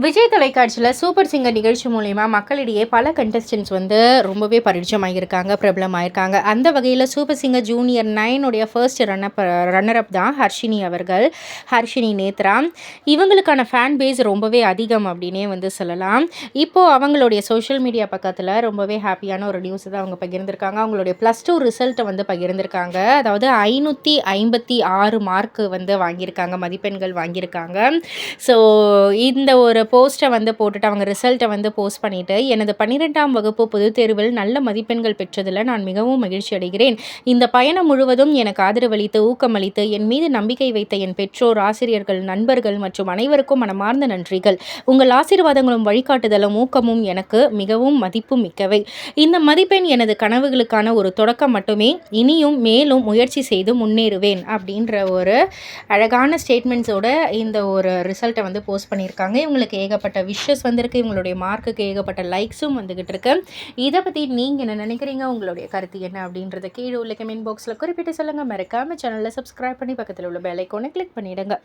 விஜய் தொலைக்காட்சியில் super singer நிகழ்ச்சி மூலிமா மக்களிடையே பல கண்டஸ்டன்ஸ் வந்து ரொம்பவே பரிச்சயமாகியிருக்காங்க, பிரபலமாயிருக்காங்க. அந்த வகையில் சூப்பர் சிங்கர் ஜூனியர் 9 உடைய ஃபர்ஸ்ட் ரன்னர் அப் தான் ஹர்ஷினி அவர்கள், ஹர்ஷினி நேத்ரா. இவங்களுக்கான ஃபேன் பேஸ் ரொம்பவே அதிகம் அப்படின்னே வந்து சொல்லலாம். இப்போது அவங்களுடைய சோஷியல் மீடியா பக்கத்தில் ரொம்பவே ஹாப்பியான ஒரு நியூஸ் தான் அவங்க பகிர்ந்திருக்காங்க. அவங்களுடைய +2 ரிசல்ட்டை வந்து பகிர்ந்திருக்காங்க. அதாவது 556 மார்க்கு வந்து வாங்கியிருக்காங்க, மதிப்பெண்கள் வாங்கியிருக்காங்க. ஸோ இந்த ஒரு போஸ்ட்டை வந்து போட்டுட்டு அவங்க ரிசல்ட்டை வந்து போஸ்ட் பண்ணிவிட்டு, எனது 12ஆம் வகுப்பு பொதுத் தேர்வில் நல்ல மதிப்பெண்கள் பெற்றதில் நான் மிகவும் மகிழ்ச்சி அடைகிறேன். இந்த பயணம் முழுவதும் எனக்கு ஆதரவளித்து, ஊக்கமளித்து, என் மீது நம்பிக்கை வைத்த என் பெற்றோர், ஆசிரியர்கள், நண்பர்கள் மற்றும் அனைவருக்கும் மனமார்ந்த நன்றிகள். உங்கள் ஆசீர்வாதங்களும் வழிகாட்டுதலும் ஊக்கமும் எனக்கு மிகவும் மதிப்பு மிக்கவை. இந்த மதிப்பெண் எனது கனவுகளுக்கான ஒரு தொடக்கம் மட்டுமே. இனியும் மேலும் முயற்சி செய்து முன்னேறுவேன் அப்படின்ற ஒரு அழகான ஸ்டேட்மெண்ட்ஸோட இந்த ஒரு ரிசல்ட்டை வந்து போஸ்ட் பண்ணியிருக்காங்க. இவங்களுக்கு ஏகப்பட்ட விஷஸ் வந்திருக்கு, இவங்களுடைய மார்க்குக்கு ஏகப்பட்ட லைக்ஸும் வந்துகிட்டு இருக்கு. இதை பற்றி நீங்கள் என்ன நினைக்கிறீங்க, உங்களுடைய கருத்து என்ன அப்படின்றத கீழே உள்ள கமெண்ட் பாக்ஸில் குறிப்பிட்டு சொல்லுங்கள். மறக்காம சேனலில் சப்ஸ்கிரைப் பண்ணி பக்கத்தில் உள்ள பெல் ஐக்கானை கிளிக் பண்ணிவிடுங்க.